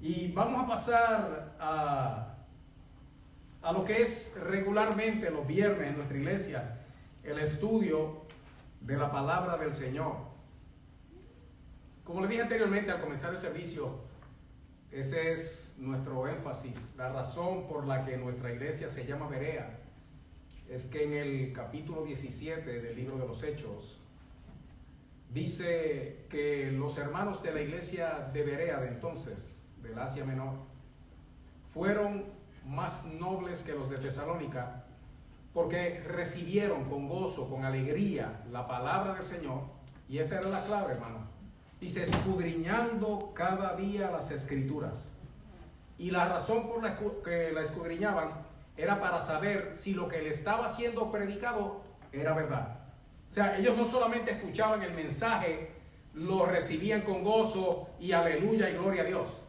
Y vamos a pasar a lo que es regularmente los viernes en nuestra iglesia, el estudio de la palabra del Señor. Como le dije anteriormente al comenzar el servicio, ese es nuestro énfasis. La razón por la que nuestra iglesia se llama Berea es que en el capítulo 17 del libro de los Hechos dice que los hermanos de la iglesia de Berea de entonces, del Asia Menor, fueron más nobles que los de Tesalónica porque recibieron con gozo, con alegría la palabra del Señor. Y esta era la clave, hermano. Dice, escudriñando cada día las Escrituras. Y la razón por la que la escudriñaban era para saber si lo que le estaba siendo predicado era verdad. O sea, ellos no solamente escuchaban el mensaje, lo recibían con gozo y aleluya y gloria a Dios,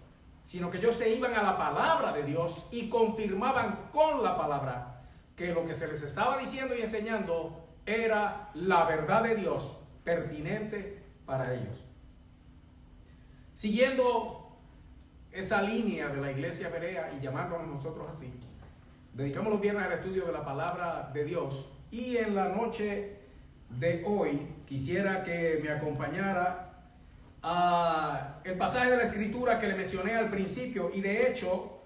sino que ellos se iban a la palabra de Dios y confirmaban con la palabra que lo que se les estaba diciendo y enseñando era la verdad de Dios pertinente para ellos. Siguiendo esa línea de la iglesia Berea y llamándonos nosotros así, dedicamos los viernes al estudio de la palabra de Dios, y en la noche de hoy quisiera que me acompañara a el pasaje de la Escritura que le mencioné al principio, y de hecho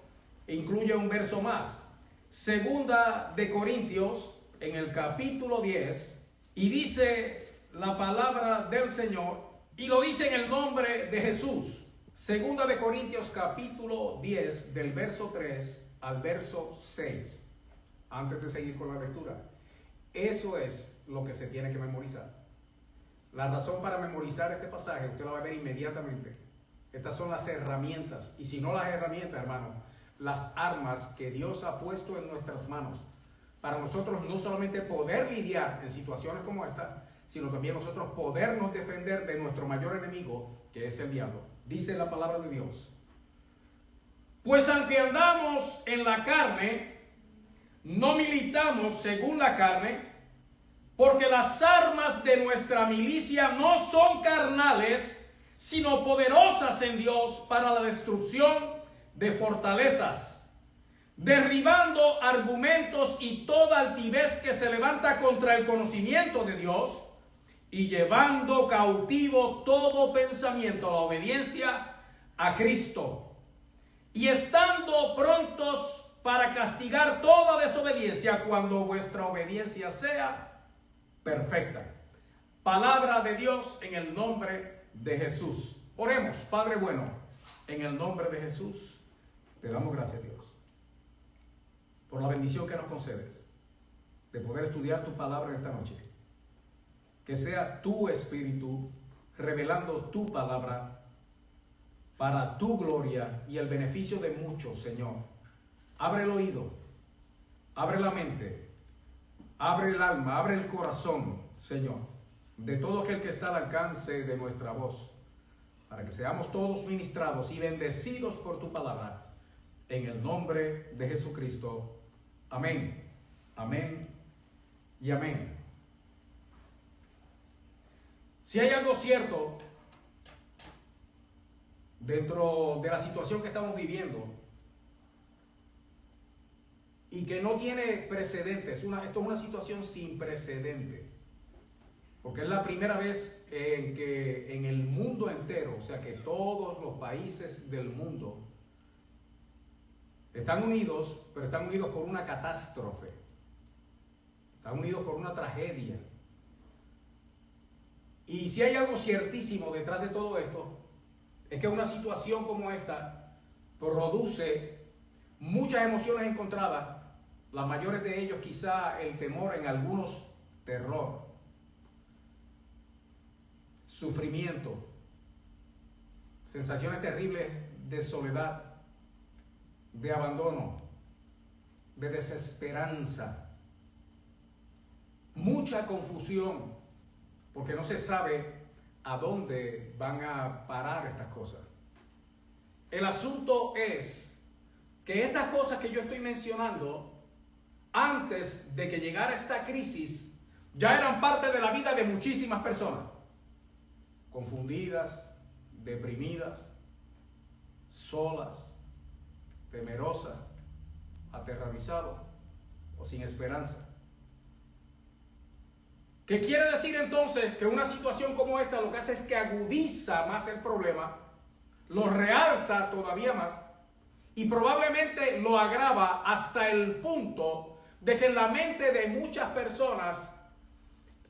incluye un verso más, Segunda de Corintios en el capítulo 10, y dice la palabra del Señor, y lo dice en el nombre de Jesús. Segunda de Corintios capítulo 10 del verso 3 al verso 6. Antes de seguir con la lectura, eso es lo que se tiene que memorizar. La razón para memorizar este pasaje, usted lo va a ver inmediatamente. Estas son las herramientas, y si no las herramientas, hermano, las armas que Dios ha puesto en nuestras manos para nosotros no solamente poder lidiar en situaciones como esta, sino también nosotros podernos defender de nuestro mayor enemigo, que es el diablo. Dice la palabra de Dios: pues aunque andamos en la carne, no militamos según la carne, porque las armas de nuestra milicia no son carnales, sino poderosas en Dios para la destrucción de fortalezas, derribando argumentos y toda altivez que se levanta contra el conocimiento de Dios, y llevando cautivo todo pensamiento a la obediencia a Cristo, y estando prontos para castigar toda desobediencia cuando vuestra obediencia sea perfecta. Palabra de Dios en el nombre de Jesús. Oremos. Padre bueno, en el nombre de Jesús, te damos gracias, Dios, por la bendición que nos concedes de poder estudiar tu palabra en esta noche. Que sea tu Espíritu revelando tu palabra para tu gloria y el beneficio de muchos, Señor. Abre el oído, abre la mente, abre el alma, abre el corazón, Señor, de todo aquel que está al alcance de nuestra voz, para que seamos todos ministrados y bendecidos por tu palabra, en el nombre de Jesucristo. Amén, amén y amén. Si hay algo cierto dentro de la situación que estamos viviendo y que no tiene precedentes, esto es una situación sin precedente, porque es la primera vez en que en el mundo entero, o sea que todos los países del mundo están unidos, pero están unidos por una catástrofe, están unidos por una tragedia. Y si hay algo ciertísimo detrás de todo esto, es que una situación como esta produce muchas emociones encontradas, las mayores de ellos quizá el temor, en algunos terror, sufrimiento, sensaciones terribles de soledad, de abandono, de desesperanza, mucha confusión, porque no se sabe a dónde van a parar estas cosas. El asunto es que estas cosas que yo estoy mencionando, antes de que llegara esta crisis, ya eran parte de la vida de muchísimas personas, confundidas, deprimidas, solas, temerosas, aterrorizados o sin esperanza. ¿Qué quiere decir entonces? Que una situación como esta lo que hace es que agudiza más el problema, lo realza todavía más y probablemente lo agrava hasta el punto de que en la mente de muchas personas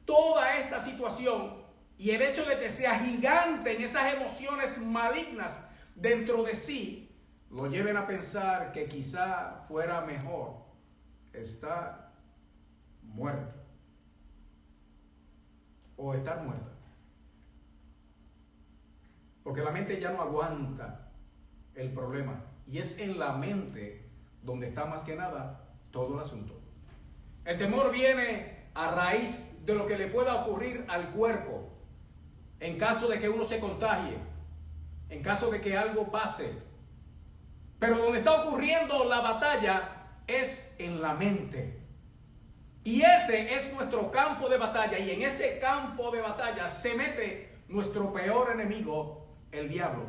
toda esta situación y el hecho de que sea gigante en esas emociones malignas dentro de sí lo lleven a pensar que quizá fuera mejor estar muerto o estar muerta, porque la mente ya no aguanta el problema y es en la mente donde está más que nada todo el asunto. El temor viene a raíz de lo que le pueda ocurrir al cuerpo en caso de que uno se contagie, en caso de que algo pase. Pero donde está ocurriendo la batalla es en la mente. Y ese es nuestro campo de batalla. Y en ese campo de batalla se mete nuestro peor enemigo, el diablo,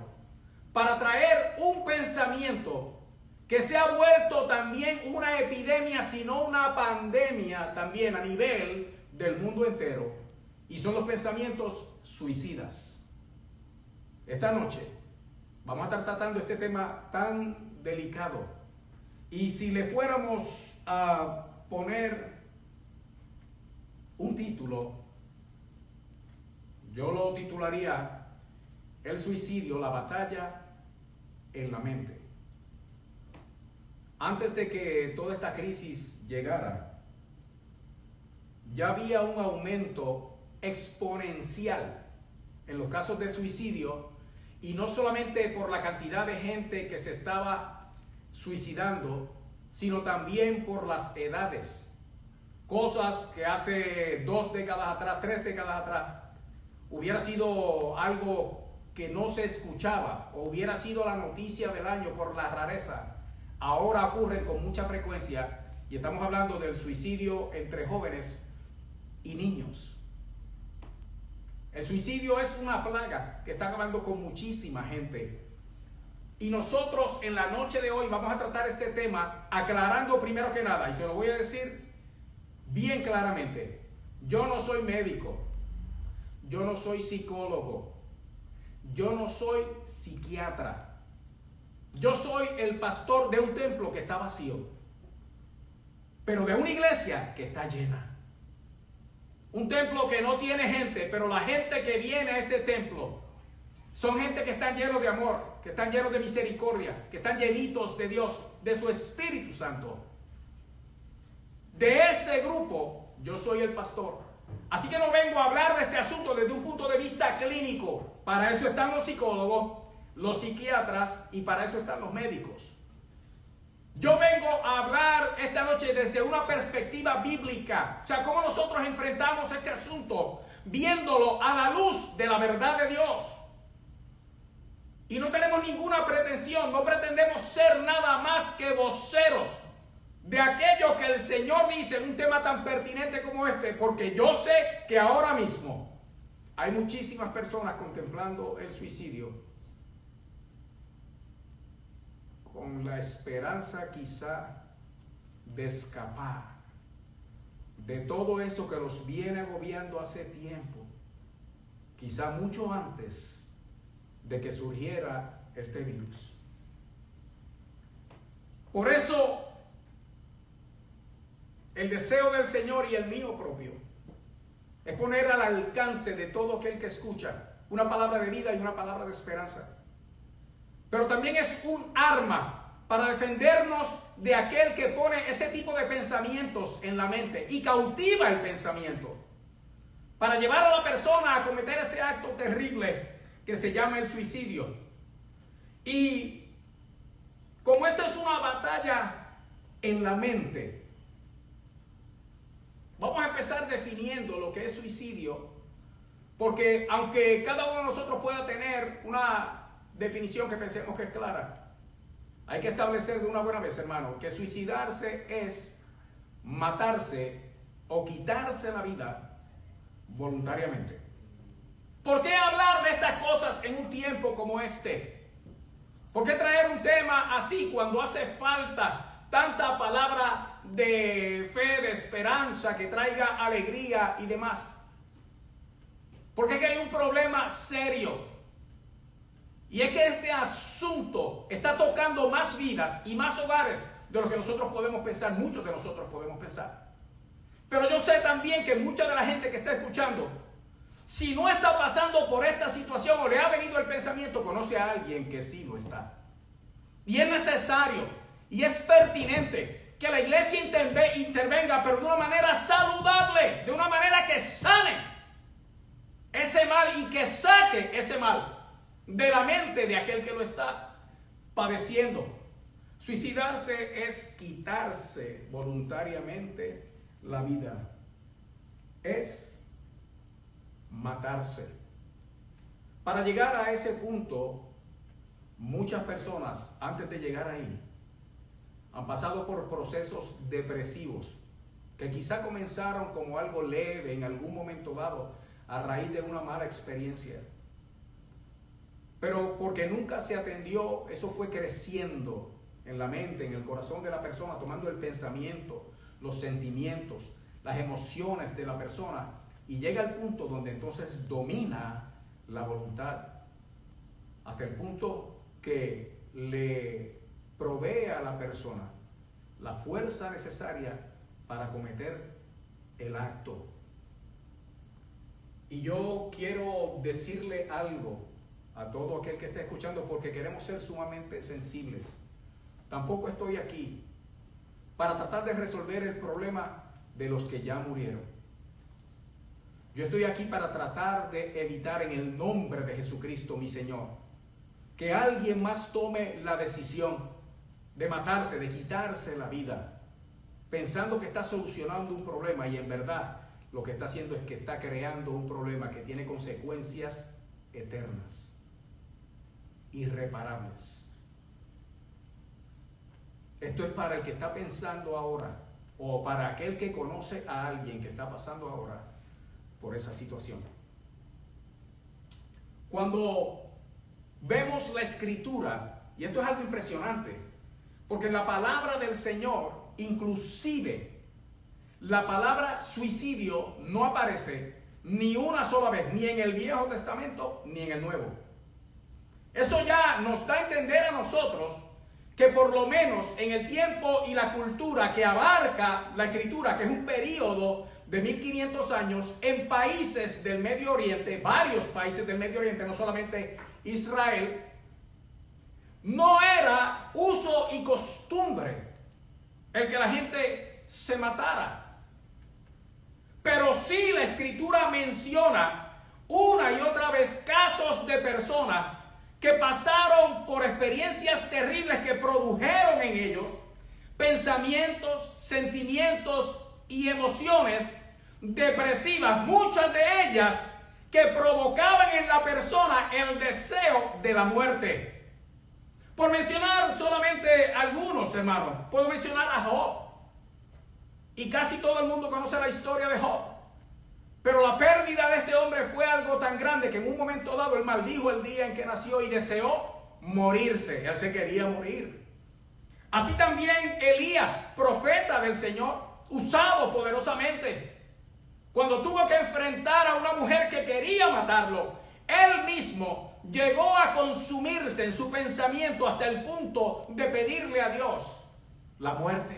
para traer un pensamiento que se ha vuelto también una epidemia, sino una pandemia también a nivel del mundo entero. Y son los pensamientos suicidas. Esta noche vamos a estar tratando este tema tan delicado. Y si le fuéramos a poner un título, yo lo titularía El suicidio, la batalla en la mente. Antes de que toda esta crisis llegara, ya había un aumento exponencial en los casos de suicidio, y no solamente por la cantidad de gente que se estaba suicidando, sino también por las edades. Cosas que hace 2 décadas atrás, 3 décadas atrás, hubiera sido algo que no se escuchaba o hubiera sido la noticia del año por la rareza. Ahora ocurren con mucha frecuencia y estamos hablando del suicidio entre jóvenes y niños. El suicidio es una plaga que está acabando con muchísima gente. Y nosotros en la noche de hoy vamos a tratar este tema aclarando primero que nada, y se lo voy a decir bien claramente, yo no soy médico, yo no soy psicólogo, yo no soy psiquiatra, yo soy el pastor de un templo que está vacío, pero de una iglesia que está llena. Un templo que no tiene gente, pero la gente que viene a este templo son gente que están llenos de amor, que están llenos de misericordia, que están llenitos de Dios, de su Espíritu Santo. De ese grupo yo soy el pastor. Así que no vengo a hablar de este asunto desde un punto de vista clínico. Para eso están los psicólogos, los psiquiatras y para eso están los médicos. Yo vengo a hablar esta noche desde una perspectiva bíblica. O sea, cómo nosotros enfrentamos este asunto, viéndolo a la luz de la verdad de Dios. Y no tenemos ninguna pretensión, no pretendemos ser nada más que voceros de aquello que el Señor dice en un tema tan pertinente como este, porque yo sé que ahora mismo hay muchísimas personas contemplando el suicidio con la esperanza quizá de escapar de todo eso que los viene agobiando hace tiempo, quizá mucho antes de que surgiera este virus. Por eso, el deseo del Señor y el mío propio es poner al alcance de todo aquel que escucha una palabra de vida y una palabra de esperanza. Pero también es un arma para defendernos de aquel que pone ese tipo de pensamientos en la mente y cautiva el pensamiento, para llevar a la persona a cometer ese acto terrible que se llama el suicidio. Y como esto es una batalla en la mente, vamos a empezar definiendo lo que es suicidio, porque aunque cada uno de nosotros pueda tener una definición que pensemos que es clara, hay que establecer de una buena vez, hermano, que suicidarse es matarse o quitarse la vida voluntariamente. ¿Por qué hablar de estas cosas en un tiempo como este? ¿Por qué traer tema así cuando hace falta tanta palabra de fe, de esperanza, que traiga alegría y demás? Porque es que hay un problema serio. Y es que este asunto está tocando más vidas y más hogares de lo que nosotros podemos pensar, muchos de nosotros podemos pensar. Pero yo sé también que mucha de la gente que está escuchando, si no está pasando por esta situación o le ha venido el pensamiento, conoce a alguien que sí lo está. Y es necesario y es pertinente que la iglesia intervenga, pero de una manera saludable, de una manera que sane ese mal y que saque ese mal de la mente de aquel que lo está padeciendo. Suicidarse es quitarse voluntariamente la vida. Es matarse. Para llegar a ese punto, muchas personas, antes de llegar ahí, han pasado por procesos depresivos que quizá comenzaron como algo leve en algún momento dado a raíz de una mala experiencia. Pero porque nunca se atendió, eso fue creciendo en la mente, en el corazón de la persona, tomando el pensamiento, los sentimientos, las emociones de la persona, y llega al punto donde entonces domina la voluntad, hasta el punto que le provee a la persona la fuerza necesaria para cometer el acto. Y yo quiero decirle algo a todo aquel que esté escuchando, porque queremos ser sumamente sensibles. Tampoco estoy aquí para tratar de resolver el problema de los que ya murieron. Yo estoy aquí para tratar de evitar, en el nombre de Jesucristo, mi Señor, que alguien más tome la decisión de matarse, de quitarse la vida, pensando que está solucionando un problema, y en verdad lo que está haciendo es que está creando un problema que tiene consecuencias eternas, irreparables. Esto es para el que está pensando ahora, o para aquel que conoce a alguien que está pasando ahora por esa situación. Cuando vemos la Escritura, y esto es algo impresionante, porque en la palabra del Señor, inclusive la palabra suicidio no aparece ni una sola vez, ni en el Viejo Testamento ni en el Nuevo. Eso ya nos da a entender a nosotros que por lo menos en el tiempo y la cultura que abarca la Escritura, que es un periodo de 1500 años, en países del Medio Oriente, varios países del Medio Oriente, no solamente Israel, no era uso y costumbre el que la gente se matara. Pero sí la Escritura menciona una y otra vez casos de personas que pasaron por experiencias terribles que produjeron en ellos pensamientos, sentimientos y emociones depresivas, muchas de ellas que provocaban en la persona el deseo de la muerte. Por mencionar solamente algunos, hermanos, puedo mencionar a Job. Y casi todo el mundo conoce la historia de Job. Pero la pérdida de este hombre fue algo tan grande que en un momento dado él maldijo el día en que nació y deseó morirse. Él se quería morir. Así también Elías, profeta del Señor, usado poderosamente, cuando tuvo que enfrentar a una mujer que quería matarlo, él mismo llegó a consumirse en su pensamiento hasta el punto de pedirle a Dios la muerte.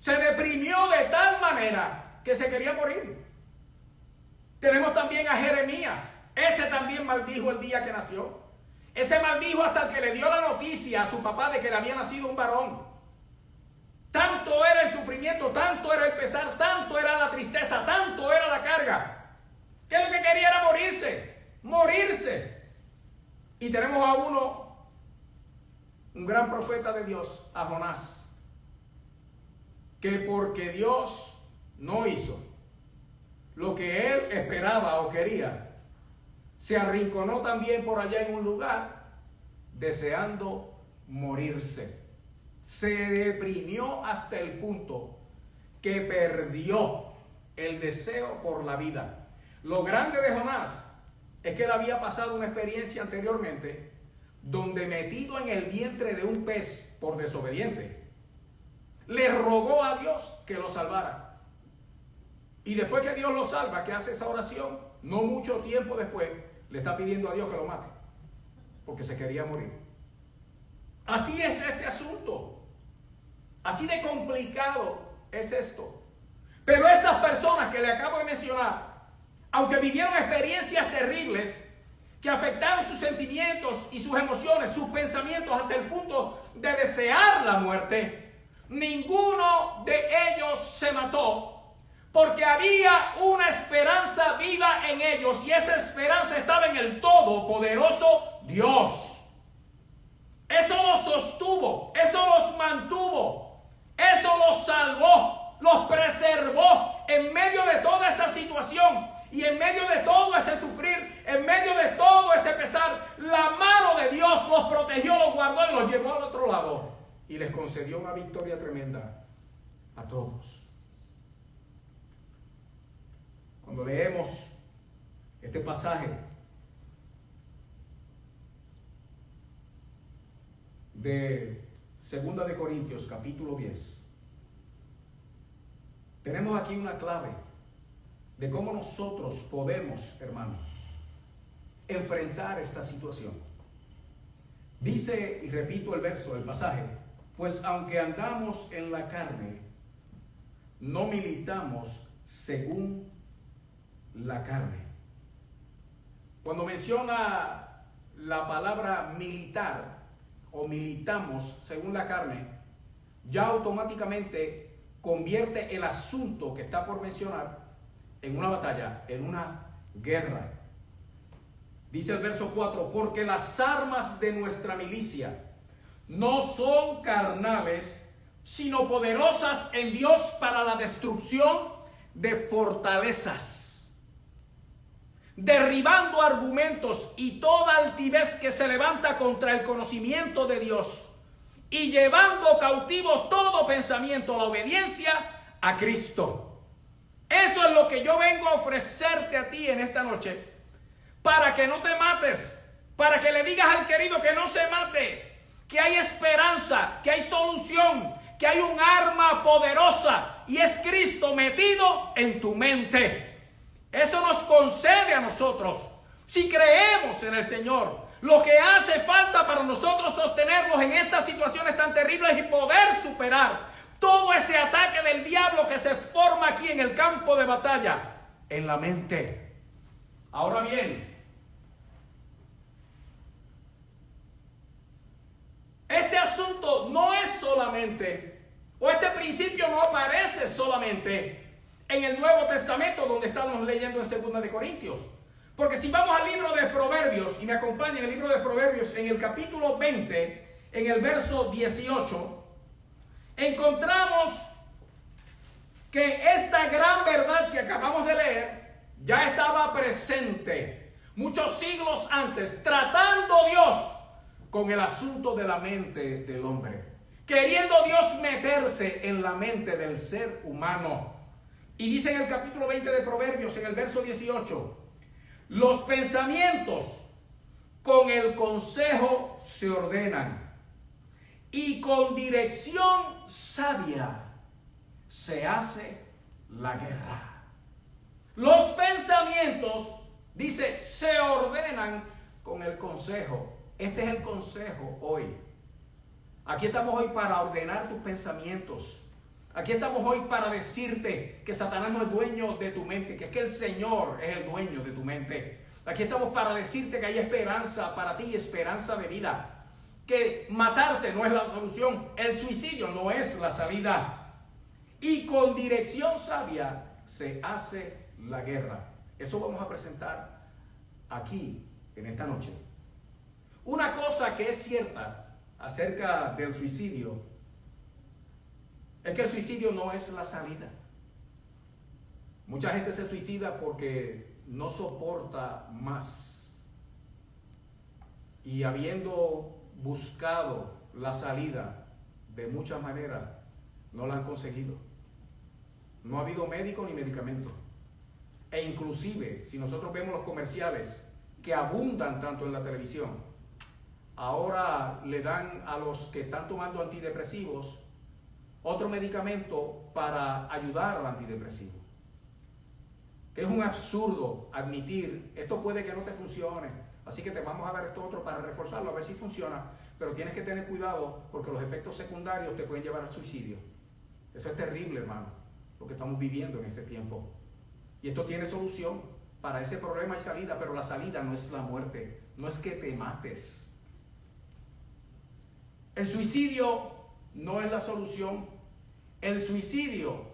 Se deprimió de tal manera que se quería morir. Tenemos también a Jeremías. Ese también maldijo el día que nació. Ese maldijo hasta que le dio la noticia a su papá de que le había nacido un varón. Tanto era el sufrimiento, tanto era el pesar, tanto era la tristeza, tanto era la carga, que lo que quería era morirse, morirse. Y tenemos a uno, un gran profeta de Dios, a Jonás, que porque Dios no hizo lo que él esperaba o quería, se arrinconó también por allá en un lugar deseando morirse. Se deprimió hasta el punto que perdió el deseo por la vida. Lo grande de Jonás es que él había pasado una experiencia anteriormente donde metido en el vientre de un pez por desobediente, le rogó a Dios que lo salvara. Y después que Dios lo salva, ¿qué hace esa oración? No mucho tiempo después, le está pidiendo a Dios que lo mate, porque se quería morir. Así es este asunto. Así de complicado es esto. Pero estas personas que le acabo de mencionar, aunque vivieron experiencias terribles que afectaron sus sentimientos y sus emociones, sus pensamientos hasta el punto de desear la muerte, ninguno de ellos se mató, porque había una esperanza viva en ellos, y esa esperanza estaba en el todopoderoso Dios. Eso los sostuvo, eso los mantuvo, eso los salvó, los preservó en medio de toda esa situación y en medio de todo ese sufrir, en medio de todo ese pesar. La mano de Dios los protegió, los guardó y los llevó al otro lado y les concedió una victoria tremenda a todos. Cuando leemos este pasaje de 2 de Corintios capítulo 10, tenemos aquí una clave de cómo nosotros podemos, hermanos, enfrentar esta situación. Dice, y repito el verso del pasaje, pues aunque andamos en la carne, no militamos según la carne. Cuando menciona la palabra militar o militamos según la carne, ya automáticamente convierte el asunto que está por mencionar en una batalla, en una guerra. Dice el verso 4, porque las armas de nuestra milicia no son carnales, sino poderosas en Dios para la destrucción de fortalezas, derribando argumentos y toda altivez que se levanta contra el conocimiento de Dios, y llevando cautivo todo pensamiento a la obediencia a Cristo. Eso es lo que yo vengo a ofrecerte a ti en esta noche, para que no te mates, para que le digas al querido que no se mate, que hay esperanza, que hay solución, que hay un arma poderosa, y es Cristo metido en tu mente. Eso nos concede a nosotros, si creemos en el Señor, lo que hace falta para nosotros sostenernos en estas situaciones tan terribles y poder superar todo ese ataque del diablo que se forma aquí en el campo de batalla, en la mente. Ahora bien, este asunto no es solamente, o este principio no aparece solamente en el Nuevo Testamento, donde estamos leyendo en 2 de Corintios. Porque si vamos al libro de Proverbios, y me acompañan el libro de Proverbios, en el capítulo 20, en el verso 18, encontramos que esta gran verdad que acabamos de leer ya estaba presente muchos siglos antes, tratando Dios con el asunto de la mente del hombre, queriendo Dios meterse en la mente del ser humano. Y dice en el capítulo 20 de Proverbios, en el verso 18, los pensamientos con el consejo se ordenan, y con dirección sabia se hace la guerra. Los pensamientos, dice, se ordenan con el consejo. Este es el consejo hoy. Aquí estamos hoy para ordenar tus pensamientos. Aquí estamos hoy para decirte que Satanás no es dueño de tu mente, que es que el Señor es el dueño de tu mente. Aquí estamos para decirte que hay esperanza para ti, esperanza de vida. Que matarse no es la solución, el suicidio no es la salida. Y con dirección sabia se hace la guerra. Eso vamos a presentar aquí en esta noche. Una cosa que es cierta acerca del suicidio es que el suicidio no es la salida. Mucha gente se suicida porque no soporta más. Y habiendo buscado la salida de muchas maneras, no la han conseguido. No ha habido médico ni medicamento. E inclusive, si nosotros vemos los comerciales que abundan tanto en la televisión, ahora le dan a los que están tomando antidepresivos otro medicamento para ayudar al antidepresivo. Es un absurdo admitir, esto puede que no te funcione, así que te vamos a dar esto otro para reforzarlo, a ver si funciona, pero tienes que tener cuidado porque los efectos secundarios te pueden llevar al suicidio. Eso es terrible, hermano, lo que estamos viviendo en este tiempo. Y esto tiene solución. Para ese problema hay salida, pero la salida no es la muerte, no es que te mates. El suicidio no es la solución. El suicidio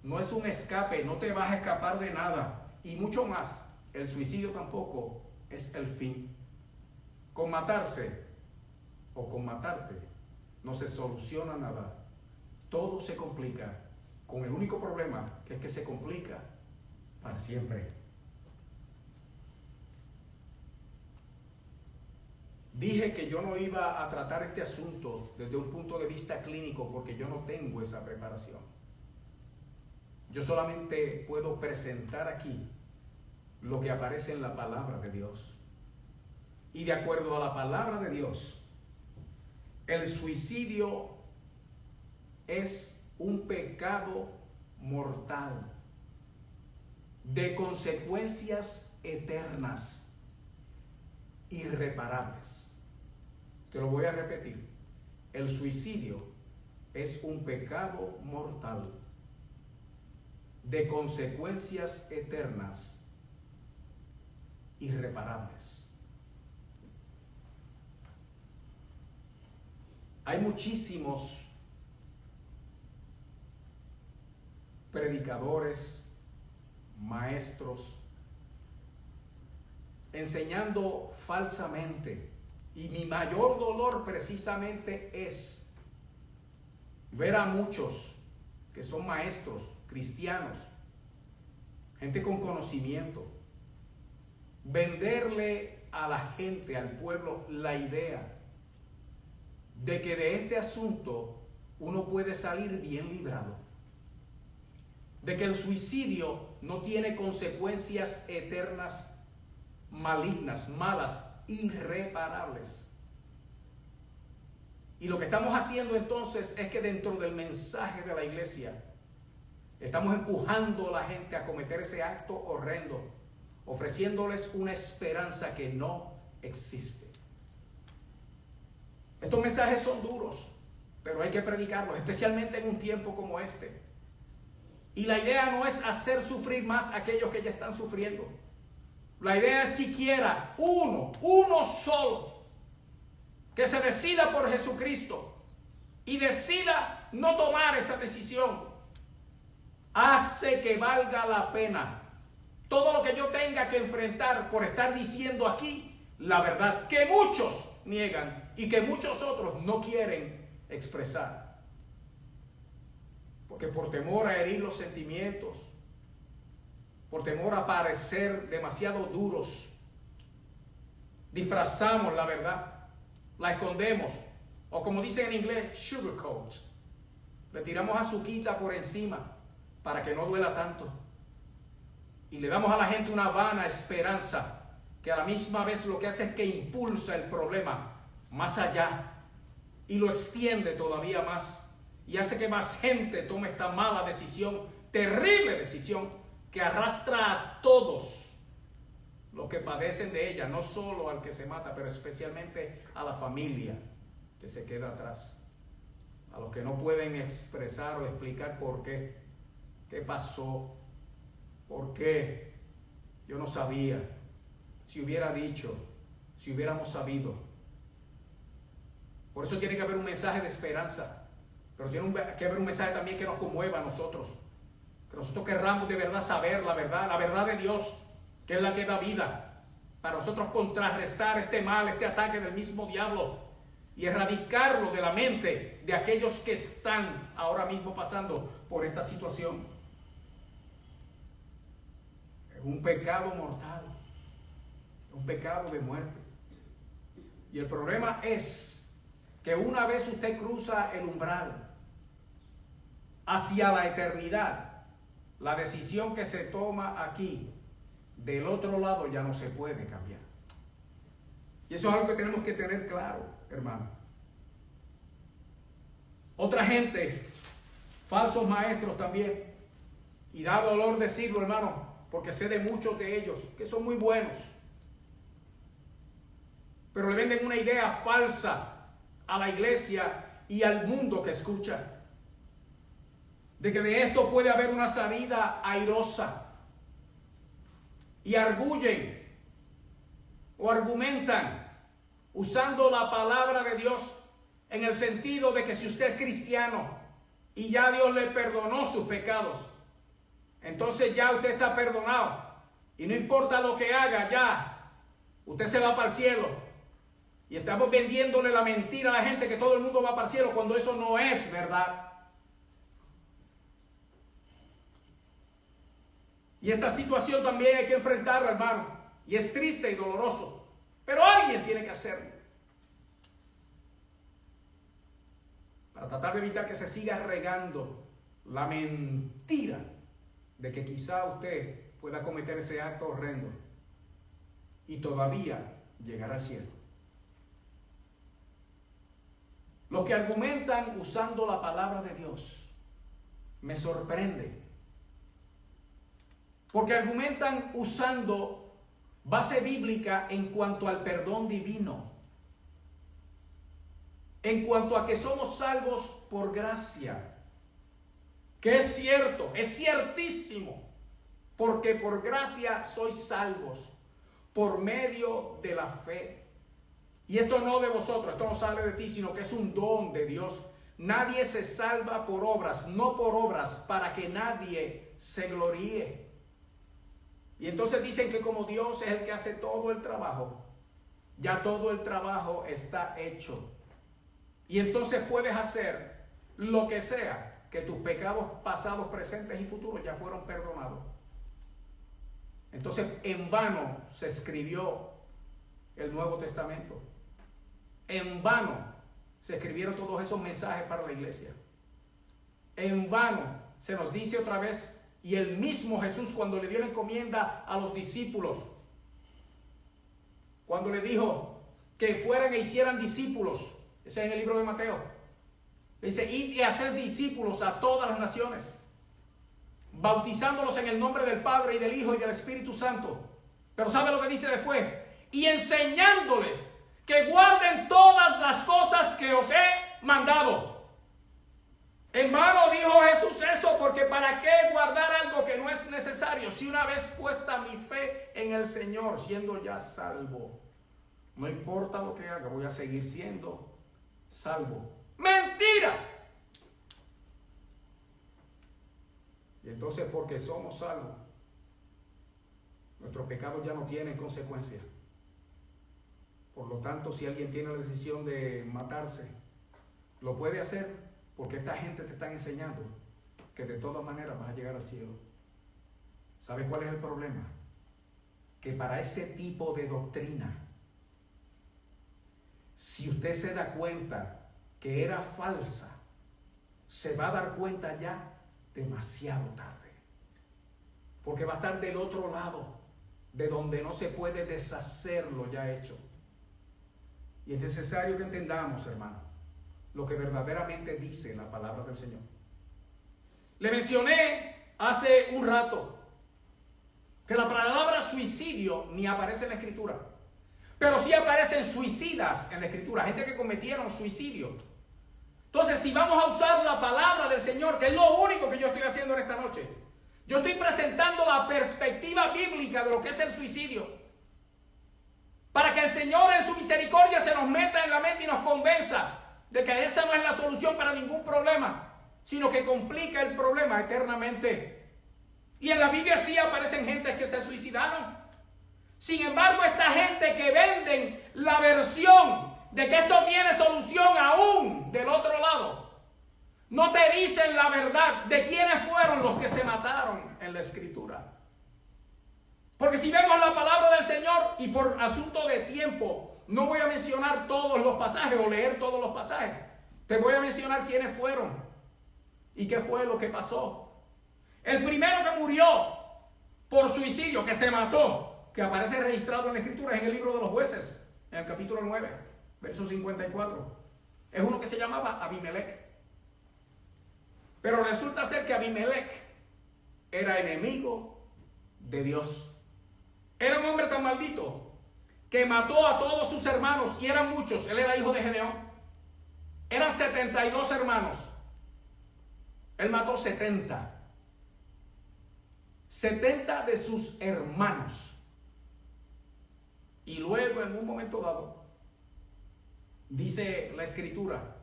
no es un escape, no te vas a escapar de nada. Y mucho más, el suicidio tampoco es el fin. Con matarse o con matarte no se soluciona nada. Todo se complica, con el único problema que es que se complica para siempre. Dije que yo no iba a tratar este asunto desde un punto de vista clínico porque yo no tengo esa preparación. Yo solamente puedo presentar aquí lo que aparece en la palabra de Dios. Y de acuerdo a la palabra de Dios, el suicidio es un pecado mortal de consecuencias eternas, irreparables. Te lo voy a repetir. El suicidio es un pecado mortal de consecuencias eternas, irreparables. Hay muchísimos predicadores, maestros, enseñando falsamente. Y mi mayor dolor precisamente es ver a muchos que son maestros, cristianos, gente con conocimiento, venderle a la gente, al pueblo, la idea de que de este asunto uno puede salir bien librado, de que el suicidio no tiene consecuencias eternas, malignas, malas, irreparables. Y lo que estamos haciendo entonces es que dentro del mensaje de la iglesia estamos empujando a la gente a cometer ese acto horrendo, ofreciéndoles una esperanza que no existe. Estos mensajes son duros, pero hay que predicarlos, especialmente en un tiempo como este. Y la idea no es hacer sufrir más a aquellos que ya están sufriendo. La idea es siquiera uno solo, que se decida por Jesucristo y decida no tomar esa decisión. Hace que valga la pena todo lo que yo tenga que enfrentar por estar diciendo aquí la verdad, que muchos niegan y que muchos otros no quieren expresar. Porque por temor a herir los sentimientos, por temor a parecer demasiado duros, disfrazamos la verdad, la escondemos, o como dicen en inglés, sugarcoat, le tiramos azuquita por encima para que no duela tanto, y le damos a la gente una vana esperanza que a la misma vez lo que hace es que impulsa el problema más allá y lo extiende todavía más y hace que más gente tome esta mala decisión, terrible decisión, que arrastra a todos los que padecen de ella, no solo al que se mata, pero especialmente a la familia que se queda atrás, a los que no pueden expresar o explicar por qué, qué pasó, por qué, yo no sabía, si hubiera dicho, si hubiéramos sabido. Por eso tiene que haber un mensaje de esperanza, pero tiene que haber un mensaje también que nos conmueva a nosotros. Que nosotros querramos de verdad saber la verdad de Dios, que es la que da vida, para nosotros contrarrestar este mal, este ataque del mismo diablo y erradicarlo de la mente de aquellos que están ahora mismo pasando por esta situación. Es un pecado mortal, un pecado de muerte. Y el problema es que una vez usted cruza el umbral hacia la eternidad, la decisión que se toma aquí, del otro lado, ya no se puede cambiar. Y eso es algo que tenemos que tener claro, hermano. Otra gente, falsos maestros también. Y da dolor decirlo, hermano, porque sé de muchos de ellos que son muy buenos. Pero le venden una idea falsa a la iglesia y al mundo que escucha. De que de esto puede haber una salida airosa. Y arguyen o argumentan usando la palabra de Dios en el sentido de que si usted es cristiano y ya Dios le perdonó sus pecados, entonces ya usted está perdonado y no importa lo que haga, ya usted se va para el cielo. Y estamos vendiéndole la mentira a la gente que todo el mundo va para el cielo cuando eso no es verdad. Y esta situación también hay que enfrentarla, hermano. Y es triste y doloroso. Pero alguien tiene que hacerlo. Para tratar de evitar que se siga regando la mentira de que quizá usted pueda cometer ese acto horrendo y todavía llegar al cielo. Los que argumentan usando la palabra de Dios me sorprende. Porque argumentan usando base bíblica en cuanto al perdón divino. En cuanto a que somos salvos por gracia. Que es cierto, es ciertísimo. Porque por gracia sois salvos por medio de la fe. Y esto no de vosotros, esto no sale de ti, sino que es un don de Dios. Nadie se salva por obras, no por obras, para que nadie se gloríe. Y entonces dicen que como Dios es el que hace todo el trabajo, ya todo el trabajo está hecho. Y entonces puedes hacer lo que sea, que tus pecados pasados, presentes y futuros ya fueron perdonados. Entonces en vano se escribió el Nuevo Testamento. En vano se escribieron todos esos mensajes para la iglesia. En vano se nos dice otra vez, y el mismo Jesús cuando le dio la encomienda a los discípulos, cuando le dijo que fueran e hicieran discípulos, ese es en el libro de Mateo, dice, id y haced discípulos a todas las naciones, bautizándolos en el nombre del Padre y del Hijo y del Espíritu Santo. Pero ¿sabe lo que dice después? Y enseñándoles que guarden todas las cosas que os he mandado. Hermano, dijo Jesús eso, porque ¿para qué guardar algo que no es necesario? Si una vez puesta mi fe en el Señor, siendo ya salvo, no importa lo que haga, voy a seguir siendo salvo. ¡Mentira! Y entonces, porque somos salvos, nuestros pecados ya no tienen consecuencias. Por lo tanto, si alguien tiene la decisión de matarse, lo puede hacer, porque esta gente te está enseñando que de todas maneras vas a llegar al cielo. ¿Sabes cuál es el problema? Que para ese tipo de doctrina, si usted se da cuenta que era falsa, se va a dar cuenta ya demasiado tarde. Porque va a estar del otro lado, de donde no se puede deshacer lo ya hecho. Y es necesario que entendamos, hermano, lo que verdaderamente dice la palabra del Señor. Le mencioné hace un rato que la palabra suicidio ni aparece en la Escritura, pero sí aparecen suicidas en la Escritura, gente que cometieron suicidio. Entonces, si vamos a usar la palabra del Señor, que es lo único que yo estoy haciendo en esta noche, yo estoy presentando la perspectiva bíblica de lo que es el suicidio, para que el Señor en su misericordia se nos meta en la mente y nos convenza de que esa no es la solución para ningún problema, sino que complica el problema eternamente. Y en la Biblia sí aparecen gentes que se suicidaron. Sin embargo, esta gente que venden la versión de que esto tiene solución aún del otro lado, no te dicen la verdad de quiénes fueron los que se mataron en la Escritura. Porque si vemos la palabra del Señor, y por asunto de tiempo, no voy a mencionar todos los pasajes o leer todos los pasajes. Te voy a mencionar quiénes fueron y qué fue lo que pasó. El primero que murió por suicidio, que se mató, que aparece registrado en la Escritura, es en el libro de los Jueces, en el capítulo 9, verso 54. Es uno que se llamaba Abimelech. Pero resulta ser que Abimelech era enemigo de Dios. Era un hombre tan maldito que mató a todos sus hermanos, y eran muchos. Él era hijo de Gedeón. Eran 72 hermanos. Él mató 70. 70 de sus hermanos. Y luego, en un momento dado, dice la escritura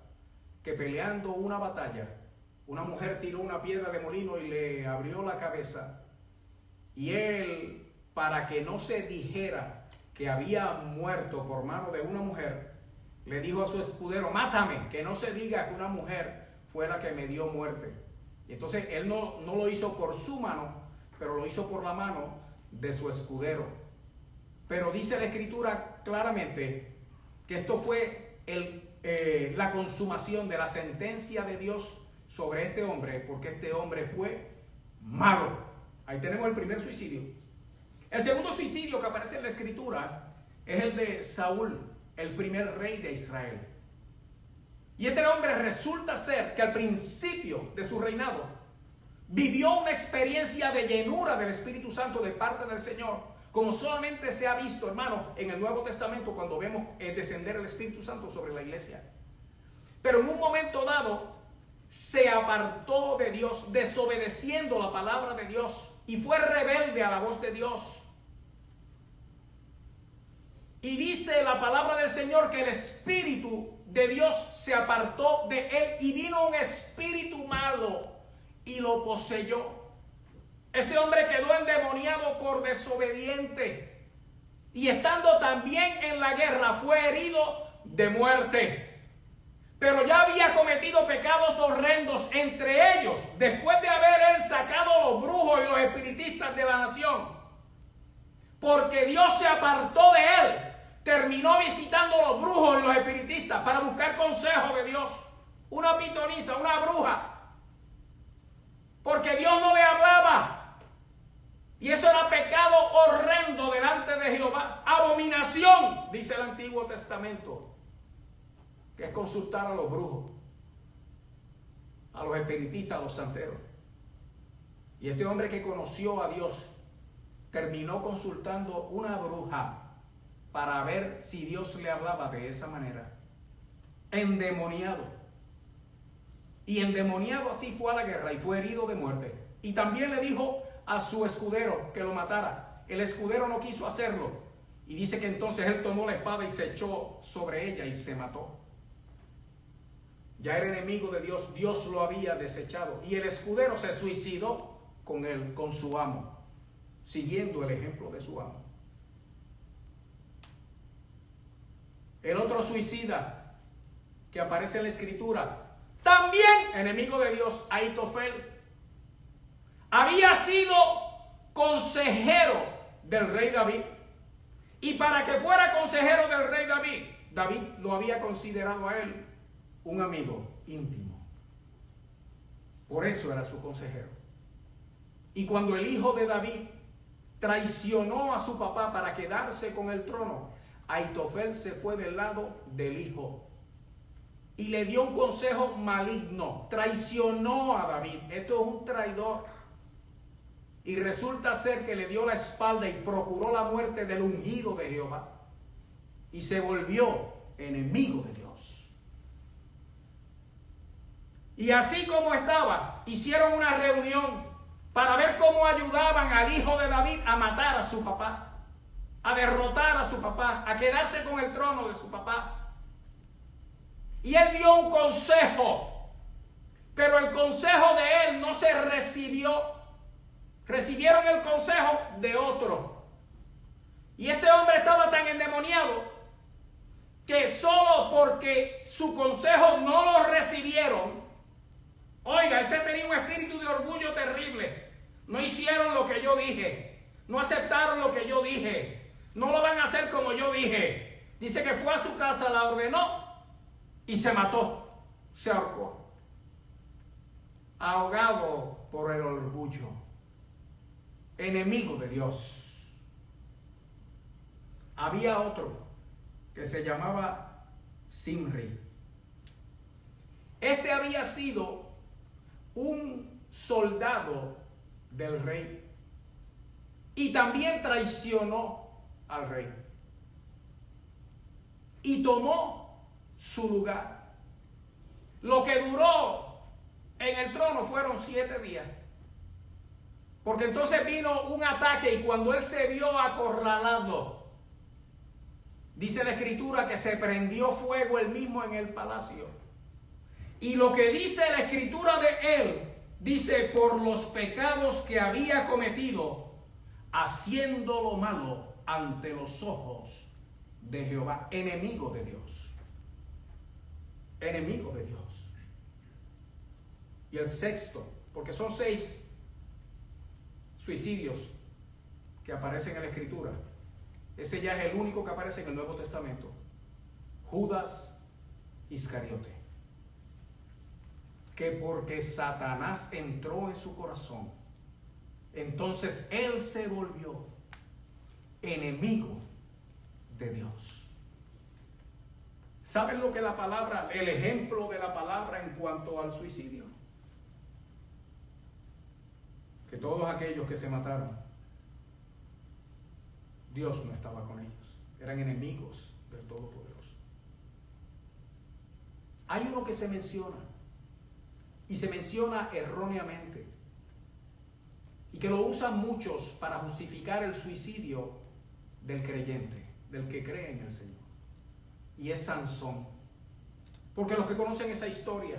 que peleando una batalla, una mujer tiró una piedra de molino y le abrió la cabeza. Y él, para que no se dijera que había muerto por mano de una mujer, le dijo a su escudero: mátame, que no se diga que una mujer fue la que me dio muerte. Y entonces él no lo hizo por su mano, pero lo hizo por la mano de su escudero. Pero dice la escritura claramente que esto fue la consumación de la sentencia de Dios sobre este hombre, porque este hombre fue malo. Ahí tenemos el primer suicidio. El segundo suicidio que aparece en la escritura es el de Saúl, el primer rey de Israel. Y este hombre resulta ser que al principio de su reinado vivió una experiencia de llenura del Espíritu Santo de parte del Señor, como solamente se ha visto, hermano, en el Nuevo Testamento cuando vemos descender el Espíritu Santo sobre la iglesia. Pero en un momento dado se apartó de Dios, desobedeciendo la palabra de Dios, y fue rebelde a la voz de Dios. Y dice la palabra del Señor que el Espíritu de Dios se apartó de él y vino un espíritu malo y lo poseyó. Este hombre quedó endemoniado por desobediente, y estando también en la guerra fue herido de muerte. Pero ya había cometido pecados horrendos, entre ellos, después de haber él sacado a los brujos y los espiritistas de la nación, porque Dios se apartó de él, terminó visitando a los brujos y los espiritistas para buscar consejo de Dios. Una pitonisa, una bruja, porque Dios no le hablaba. Y eso era pecado horrendo delante de Jehová. Abominación, dice el Antiguo Testamento, que es consultar a los brujos, a los espiritistas, a los santeros. Y este hombre que conoció a Dios terminó consultando una bruja para ver si Dios le hablaba de esa manera. Endemoniado. Y endemoniado así fue a la guerra y fue herido de muerte. Y también le dijo a su escudero que lo matara. El escudero no quiso hacerlo. Y dice que entonces él tomó la espada y se echó sobre ella y se mató. Ya era enemigo de Dios, Dios lo había desechado. Y el escudero se suicidó con él, con su amo, siguiendo el ejemplo de su amo. El otro suicida que aparece en la escritura, también enemigo de Dios, Ahitofel, había sido consejero del rey David. Y para que fuera consejero del rey David, David lo había considerado a él un amigo íntimo. Por eso era su consejero. Y cuando el hijo de David traicionó a su papá para quedarse con el trono, Ahitofel se fue del lado del hijo y le dio un consejo maligno. Traicionó a David. Esto es un traidor. Y resulta ser que le dio la espalda y procuró la muerte del ungido de Jehová. Y se volvió enemigo de Dios. Y así como estaba, hicieron una reunión para ver cómo ayudaban al hijo de David a matar a su papá, a derrotar a su papá, a quedarse con el trono de su papá. Y él dio un consejo, pero el consejo de él no se recibió. Recibieron el consejo de otro. Y este hombre estaba tan endemoniado que solo porque su consejo no lo recibieron, oiga, ese tenía un espíritu de orgullo terrible. No hicieron lo que yo dije, no aceptaron lo que yo dije, no lo van a hacer como yo dije. Dice que fue a su casa, la ordenó y se mató, se ahorcó, ahogado por el orgullo, enemigo de Dios. Había otro que se llamaba Zimri. Este había sido un soldado del rey y también traicionó al rey y tomó su lugar. Lo que duró en el trono fueron 7 días. Porque entonces vino un ataque y cuando él se vio acorralado, dice la escritura que se prendió fuego él mismo en el palacio. Y lo que dice la escritura de él, dice por los pecados que había cometido, haciendo lo malo ante los ojos de Jehová, enemigo de Dios. Enemigo de Dios. Y el sexto, porque son 6 suicidios que aparecen en la escritura. Ese ya es el único que aparece en el Nuevo Testamento. Judas Iscariote. Que porque Satanás entró en su corazón, entonces él se volvió enemigo de Dios. ¿Saben lo que la palabra, el ejemplo de la palabra en cuanto al suicidio? Que todos aquellos que se mataron, Dios no estaba con ellos, eran enemigos del Todopoderoso. Hay uno que se menciona, y se menciona erróneamente, y que lo usan muchos para justificar el suicidio del creyente, del que cree en el Señor, y es Sansón. Porque los que conocen esa historia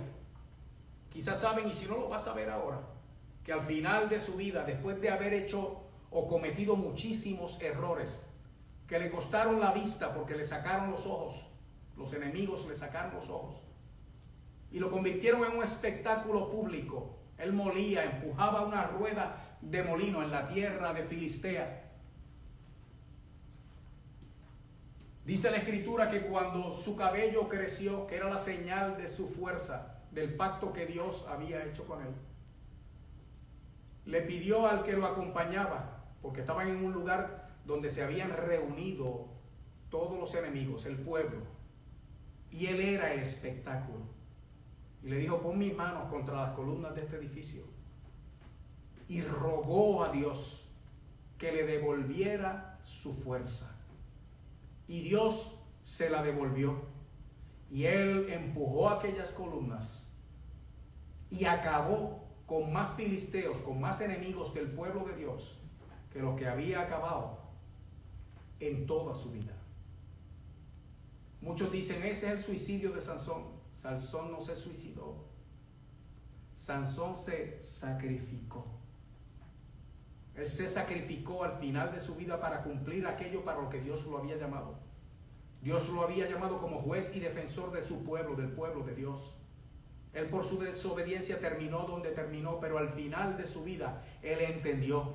quizás saben, y si no lo vas a ver ahora, que al final de su vida, después de haber hecho o cometido muchísimos errores que le costaron la vista porque le sacaron los ojos, los enemigos le sacaron los ojos y lo convirtieron en un espectáculo público. Él molía, empujaba una rueda de molino en la tierra de Filistea. Dice la escritura que cuando su cabello creció, que era la señal de su fuerza, del pacto que Dios había hecho con él, le pidió al que lo acompañaba, porque estaban en un lugar donde se habían reunido todos los enemigos, el pueblo, y él era el espectáculo. Y le dijo: pon mis manos contra las columnas de este edificio. Y rogó a Dios que le devolviera su fuerza. Y Dios se la devolvió. Y él empujó aquellas columnas y acabó con más filisteos, con más enemigos del pueblo de Dios que los que había acabado en toda su vida. Muchos dicen: ese es el suicidio de Sansón. Sansón no se suicidó. Sansón se sacrificó. Él se sacrificó al final de su vida para cumplir aquello para lo que Dios lo había llamado. Dios lo había llamado como juez y defensor de su pueblo, del pueblo de Dios. Él por su desobediencia terminó donde terminó, pero al final de su vida él entendió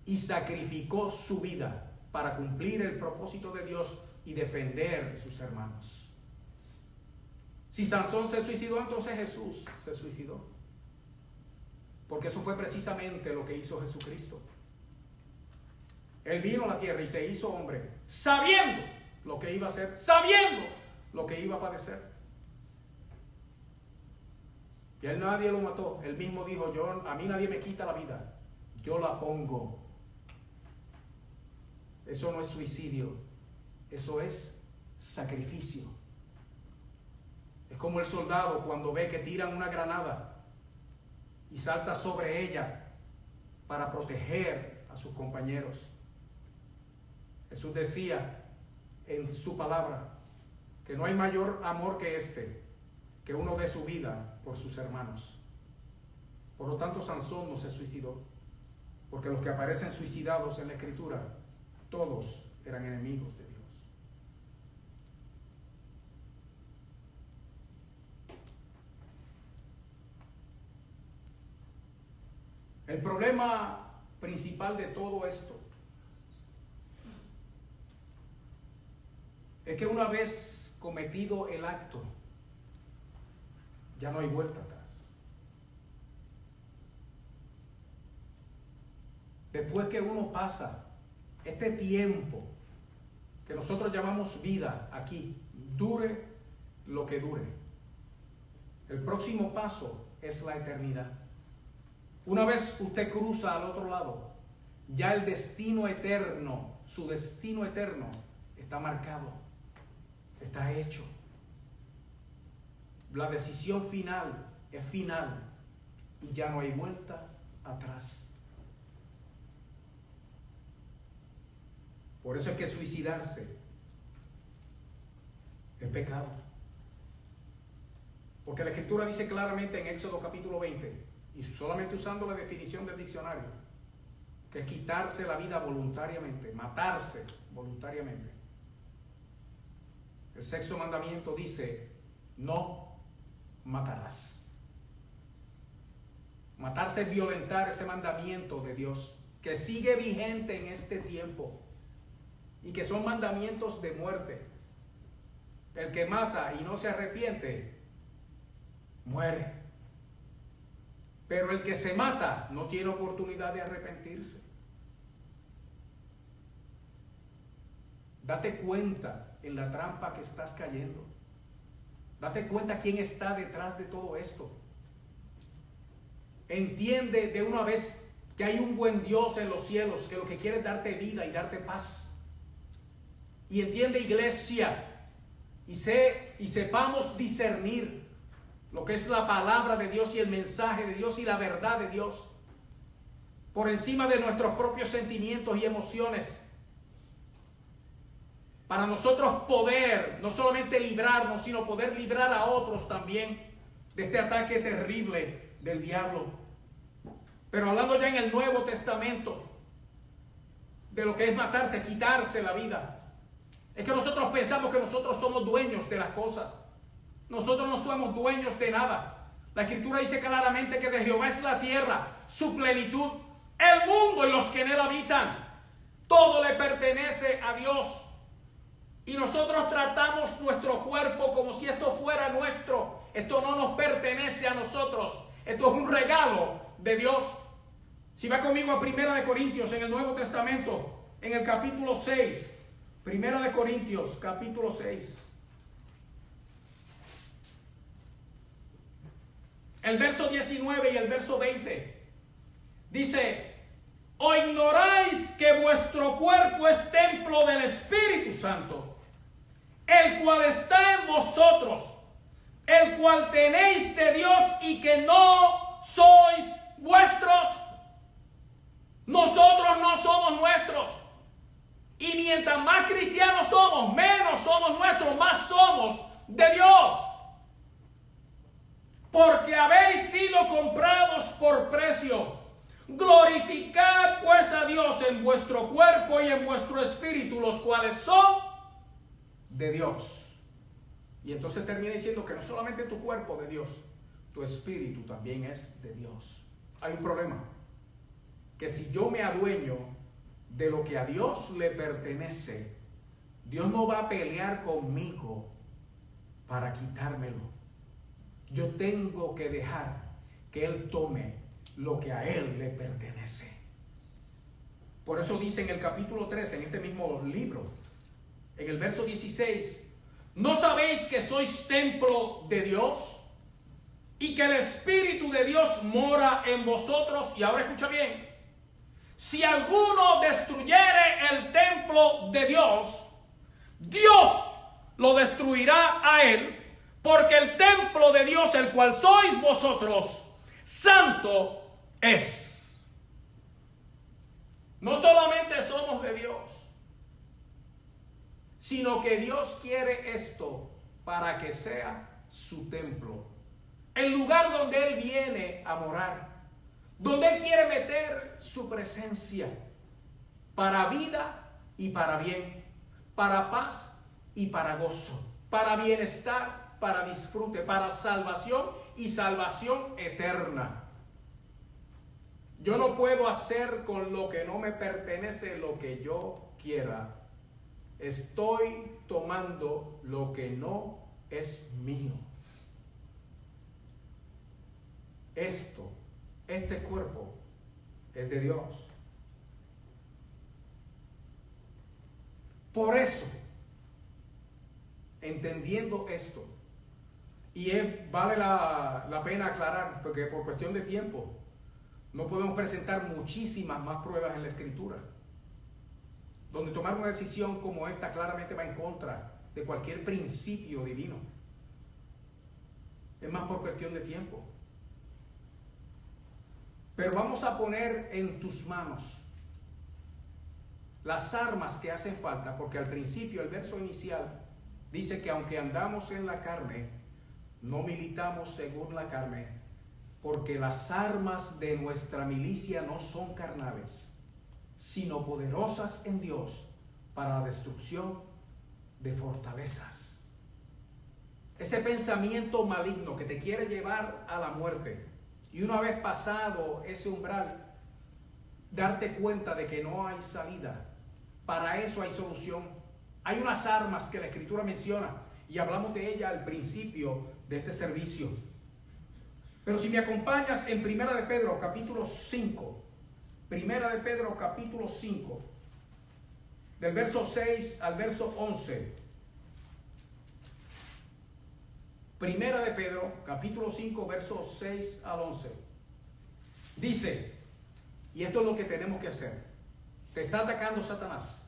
y sacrificó su vida para cumplir el propósito de Dios y defender a sus hermanos. Si Sansón se suicidó, entonces Jesús se suicidó. Porque eso fue precisamente lo que hizo Jesucristo. Él vino a la tierra y se hizo hombre, sabiendo lo que iba a hacer, sabiendo lo que iba a padecer. Y a él nadie lo mató. Él mismo dijo: a mí nadie me quita la vida, yo la pongo. Eso no es suicidio, eso es sacrificio. Es como el soldado cuando ve que tiran una granada y salta sobre ella para proteger a sus compañeros. Jesús decía en su palabra que no hay mayor amor que este, que uno dé su vida por sus hermanos. Por lo tanto, Sansón no se suicidó, porque los que aparecen suicidados en la escritura, todos eran enemigos de Dios. El problema principal de todo esto es que una vez cometido el acto, ya no hay vuelta atrás. Después que uno pasa este tiempo que nosotros llamamos vida aquí, dure lo que dure. El próximo paso es la eternidad. Una vez usted cruza al otro lado, ya el destino eterno, su destino eterno, está marcado, está hecho. La decisión final es final y ya no hay vuelta atrás. Por eso es que suicidarse es pecado. Porque la Escritura dice claramente en Éxodo capítulo 20, y solamente usando la definición del diccionario, que es quitarse la vida voluntariamente, matarse voluntariamente. El sexto mandamiento dice, no matarás. Matarse es violentar ese mandamiento de Dios, que sigue vigente en este tiempo, y que son mandamientos de muerte. El que mata y no se arrepiente, muere. Pero el que se mata no tiene oportunidad de arrepentirse. Date cuenta en la trampa que estás cayendo. Date cuenta quién está detrás de todo esto. Entiende de una vez que hay un buen Dios en los cielos, que lo que quiere es darte vida y darte paz. Y entiende, iglesia, y sepamos discernir lo que es la palabra de Dios y el mensaje de Dios y la verdad de Dios, por encima de nuestros propios sentimientos y emociones, para nosotros poder no solamente librarnos, sino poder librar a otros también de este ataque terrible del diablo. Pero hablando ya en el Nuevo Testamento de lo que es matarse, quitarse la vida, es que nosotros pensamos que nosotros somos dueños de las cosas. Nosotros no somos dueños de nada. La Escritura dice claramente que de Jehová es la tierra, su plenitud, el mundo y los que en él habitan. Todo le pertenece a Dios. Y nosotros tratamos nuestro cuerpo como si esto fuera nuestro. Esto no nos pertenece a nosotros. Esto es un regalo de Dios. Si va conmigo a 1 Corintios en el Nuevo Testamento, en el capítulo 6. 1 Corintios, capítulo 6. El verso 19 y el verso 20. Dice, ¿o ignoráis que vuestro cuerpo es templo del Espíritu Santo, el cual está en vosotros, el cual tenéis de Dios y que no sois vuestros? Nosotros no somos nuestros. Y mientras más cristianos somos, menos somos nuestros, más somos de Dios. Porque habéis sido comprados por precio. Glorificad pues a Dios en vuestro cuerpo y en vuestro espíritu, los cuales son de Dios. Y entonces termina diciendo que no solamente tu cuerpo de Dios, tu espíritu también es de Dios. Hay un problema, que si yo me adueño de lo que a Dios le pertenece, Dios no va a pelear conmigo para quitármelo. Yo tengo que dejar que Él tome lo que a Él le pertenece. Por eso dice en el capítulo 3, en este mismo libro, en el verso 16, ¿no sabéis que sois templo de Dios y que el Espíritu de Dios mora en vosotros? Y ahora escucha bien. Si alguno destruyere el templo de Dios, Dios lo destruirá a él, porque el templo de Dios, el cual sois vosotros, santo es. No solamente somos de Dios, sino que Dios quiere esto para que sea su templo, el lugar donde Él viene a morar, donde Él quiere meter su presencia para vida y para bien, para paz y para gozo, para bienestar, para disfrute, para salvación y salvación eterna. Yo no puedo hacer con lo que no me pertenece lo que yo quiera. Estoy tomando lo que no es mío. Este cuerpo es de Dios. Por eso entendiendo esto. Y vale la pena aclarar, porque por cuestión de tiempo no podemos presentar muchísimas más pruebas en la Escritura, donde tomar una decisión como esta claramente va en contra de cualquier principio divino. Es más por cuestión de tiempo. Pero vamos a poner en tus manos las armas que hacen falta, porque al principio, el verso inicial, dice que aunque andamos en la carne, no militamos según la carne, porque las armas de nuestra milicia no son carnales, sino poderosas en Dios para la destrucción de fortalezas. Ese pensamiento maligno que te quiere llevar a la muerte, y una vez pasado ese umbral, darte cuenta de que no hay salida. Para eso hay solución. Hay unas armas que la Escritura menciona y hablamos de ellas al principio de este servicio. Pero si me acompañas en Primera de Pedro capítulo 5, Primera de Pedro capítulo 5, del verso 6 al verso 11. Primera de Pedro capítulo 5, versos 6 al 11. Dice, y esto es lo que tenemos que hacer. Te está atacando Satanás.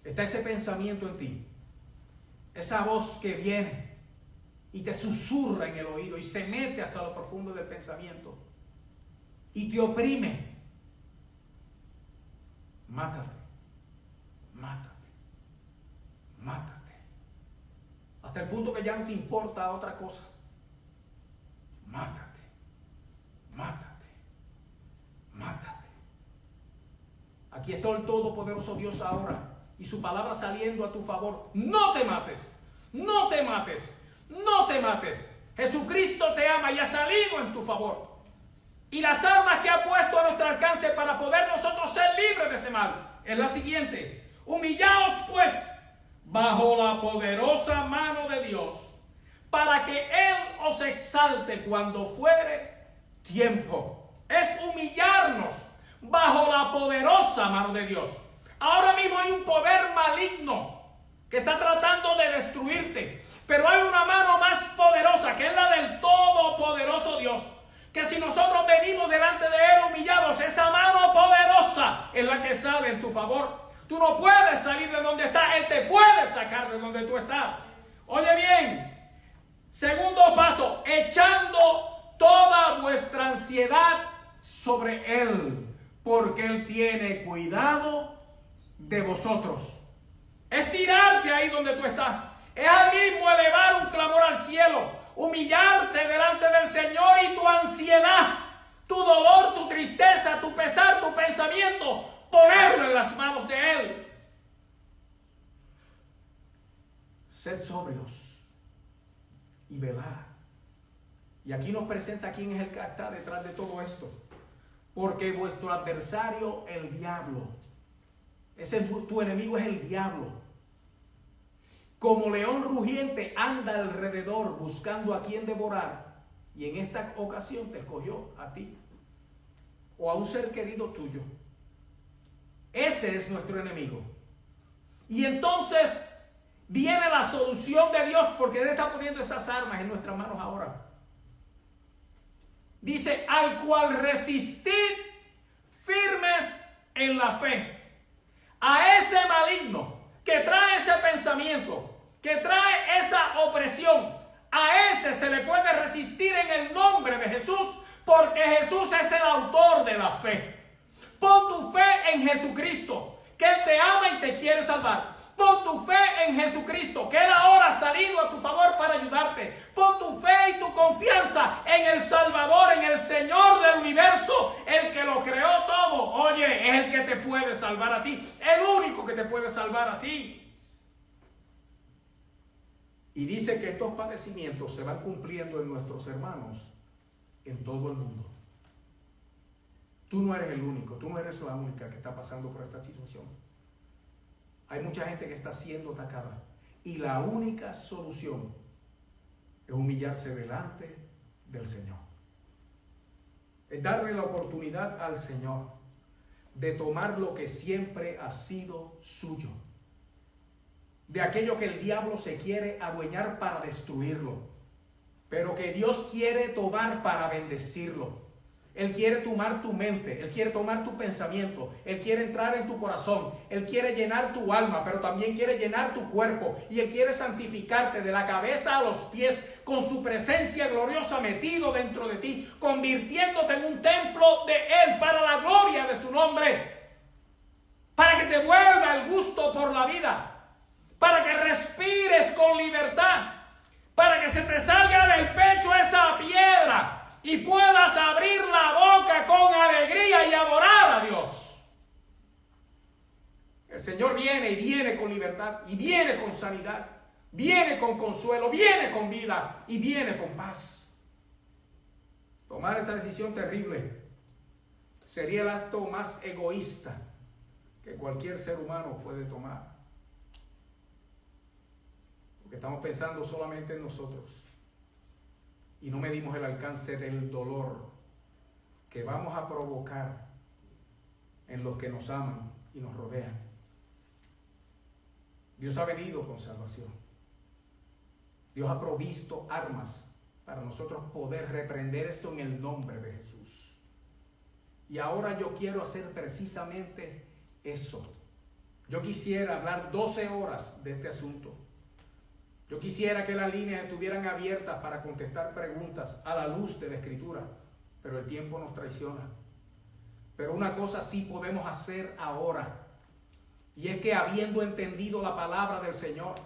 Está ese pensamiento en ti. Esa voz que viene y te susurra en el oído y se mete hasta lo profundo del pensamiento y te oprime. Mátate. Mátate. Mátate. Hasta el punto que ya no te importa otra cosa. Mátate. Mátate. Mátate. Aquí está el todopoderoso Dios ahora y su palabra saliendo a tu favor. No te mates. No te mates. No te mates. Jesucristo te ama y ha salido en tu favor. Y las armas que ha puesto a nuestro alcance para poder nosotros ser libres de ese mal es la siguiente. Humillaos pues bajo la poderosa mano de Dios, para que Él os exalte cuando fuere tiempo. Es humillarnos bajo la poderosa mano de Dios. Ahora mismo hay un poder maligno que está tratando de destruirte, pero hay una mano más poderosa, que es la del todopoderoso Dios, que si nosotros venimos delante de Él humillados, esa mano poderosa es la que sale en tu favor. Tú no puedes salir de donde estás, Él te puede sacar de donde tú estás. Oye bien, segundo paso, echando toda vuestra ansiedad sobre Él, porque Él tiene cuidado de vosotros. Es tirarte ahí donde tú estás. Es ahí mismo elevar un clamor al cielo, humillarte delante del Señor y tu ansiedad, tu dolor, tu tristeza, tu pesar, tu pensamiento, ponerlo en las manos de Él. Sed sobrios y velad. Y aquí nos presenta quién es el que está detrás de todo esto. Porque vuestro adversario, el diablo, tu enemigo es el diablo. Como león rugiente anda alrededor buscando a quien devorar. Y en esta ocasión te escogió a ti o a un ser querido tuyo. Ese es nuestro enemigo. Y entonces viene la solución de Dios, porque Él está poniendo esas armas en nuestras manos ahora. Dice, al cual resistid firmes en la fe. A ese maligno que trae ese pensamiento, que trae esa opresión, a ese se le puede resistir en el nombre de Jesús, porque Jesús es el autor de la fe. Pon tu fe en Jesucristo, que Él te ama y te quiere salvar. Pon tu fe en Jesucristo, que Él ahora ha salido a tu favor para ayudarte. Pon tu fe y tu confianza en el Salvador, en el Señor del universo, el que lo creó todo. Oye, es el que te puede salvar a ti, el único que te puede salvar a ti. Y dice que estos padecimientos se van cumpliendo en nuestros hermanos en todo el mundo. Tú no eres el único, tú no eres la única que está pasando por esta situación. Hay mucha gente que está siendo atacada y la única solución es humillarse delante del Señor. Es darle la oportunidad al Señor de tomar lo que siempre ha sido suyo. de aquello que el diablo se quiere adueñar para destruirlo, pero que Dios quiere tomar para bendecirlo. Él quiere tomar tu mente, Él quiere tomar tu pensamiento, Él quiere entrar en tu corazón, Él quiere llenar tu alma, pero también quiere llenar tu cuerpo, y Él quiere santificarte de la cabeza a los pies con su presencia gloriosa metido dentro de ti, convirtiéndote en un templo de Él para la gloria de su nombre, para que te vuelva el gusto por la vida, para que respires con libertad, para que se te salga del pecho esa piedra y puedas abrir la boca con alegría y adorar a Dios. El Señor viene y viene con libertad, y viene con sanidad, viene con consuelo, viene con vida y viene con paz. Tomar esa decisión terrible sería el acto más egoísta que cualquier ser humano puede tomar, porque estamos pensando solamente en nosotros y no medimos el alcance del dolor que vamos a provocar en los que nos aman y nos rodean. Dios ha venido con salvación. Dios ha provisto armas para nosotros poder reprender esto en el nombre de Jesús. Y ahora yo quiero hacer precisamente eso. Yo quisiera hablar 12 horas de este asunto. Yo quisiera que las líneas estuvieran abiertas para contestar preguntas a la luz de la Escritura, pero el tiempo nos traiciona. Pero una cosa sí podemos hacer ahora, y es que habiendo entendido la palabra del Señor,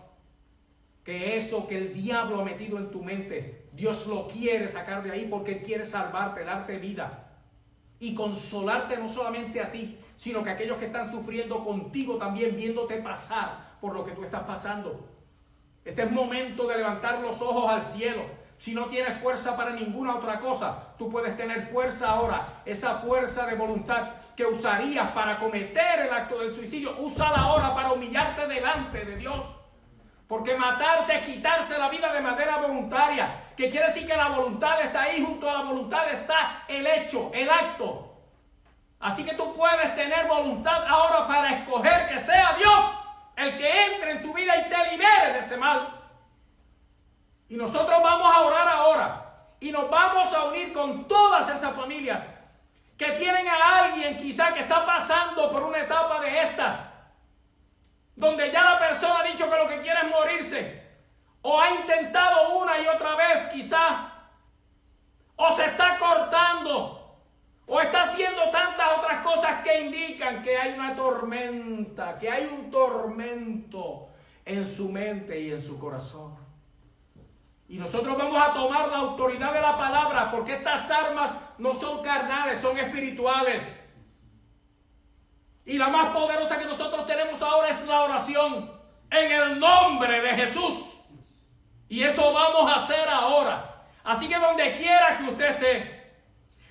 que eso que el diablo ha metido en tu mente, Dios lo quiere sacar de ahí porque Él quiere salvarte, darte vida y consolarte no solamente a ti, sino que aquellos que están sufriendo contigo también, viéndote pasar por lo que tú estás pasando. Este es momento de levantar los ojos al cielo. Si no tienes fuerza para ninguna otra cosa, tú puedes tener fuerza ahora. Esa fuerza de voluntad que usarías para cometer el acto del suicidio, úsala ahora para humillarte delante de Dios. Porque matarse es quitarse la vida de manera voluntaria, que quiere decir que la voluntad está ahí, junto a la voluntad está el hecho, el acto. Así que tú puedes tener voluntad ahora para escoger que sea Dios el que entre en tu vida y te libere de ese mal. Y nosotros vamos a orar ahora y nos vamos a unir con todas esas familias que tienen a alguien quizá que está pasando por una etapa de estas, donde ya la persona ha dicho que lo que quiere es morirse, o ha intentado una y otra vez quizá, o se está cortando, o está haciendo tantas otras cosas que indican que hay una tormenta, que hay un tormento en su mente y en su corazón. Y nosotros vamos a tomar la autoridad de la palabra, porque estas armas no son carnales, son espirituales. Y la más poderosa que nosotros tenemos ahora es la oración en el nombre de Jesús. Y eso vamos a hacer ahora. Así que donde quiera que usted esté,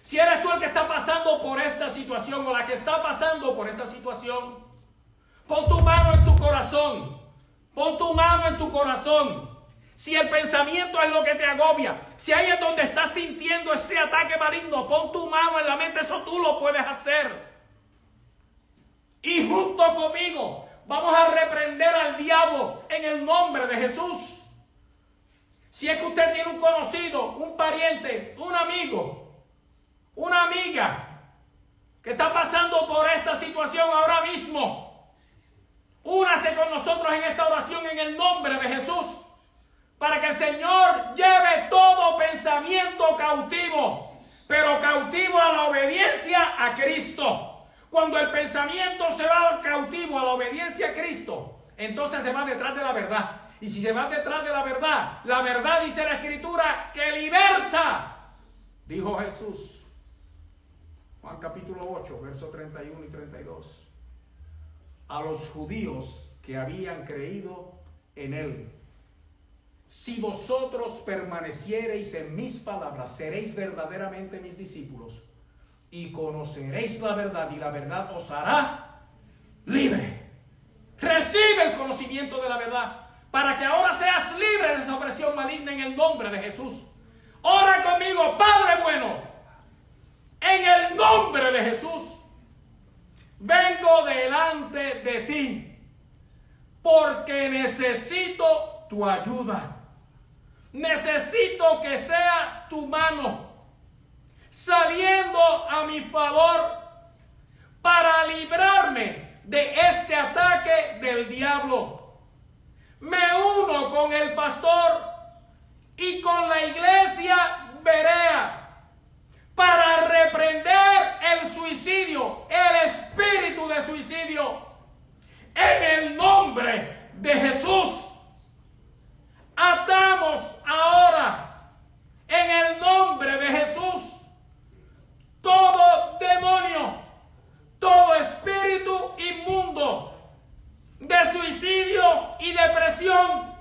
si eres tú el que está pasando por esta situación o la que está pasando por esta situación, pon tu mano en tu corazón. Pon tu mano en tu corazón. Si el pensamiento es lo que te agobia, si ahí es donde estás sintiendo ese ataque maligno, pon tu mano en la mente. Eso tú lo puedes hacer. Y junto conmigo vamos a reprender al diablo en el nombre de Jesús. Si es que usted tiene un conocido, un pariente, un amigo, una amiga que está pasando por esta situación ahora mismo, únase con nosotros en esta oración en el nombre de Jesús, para que el Señor lleve todo pensamiento cautivo, pero cautivo a la obediencia a Cristo. Cuando el pensamiento se va cautivo a la obediencia a Cristo, entonces se va detrás de la verdad. Y si se va detrás de la verdad dice la Escritura que liberta, dijo Jesús. Juan capítulo 8, versos 31 y 32. A los judíos que habían creído en Él: si vosotros permaneciereis en mis palabras, seréis verdaderamente mis discípulos, y conoceréis la verdad, y la verdad os hará libre. Recibe el conocimiento de la verdad, para que ahora seas libre de esa opresión maligna en el nombre de Jesús. Ora conmigo: Padre bueno, en el nombre de Jesús, vengo delante de ti, porque necesito tu ayuda. Necesito que sea tu mano saliendo a mi favor para librarme de este ataque del diablo. Me uno con el pastor y con la iglesia Berea para reprender el suicidio, el espíritu de suicidio, en el nombre de Jesús. Atamos ahora, en el nombre de Jesús, todo demonio, todo espíritu inmundo de suicidio y depresión,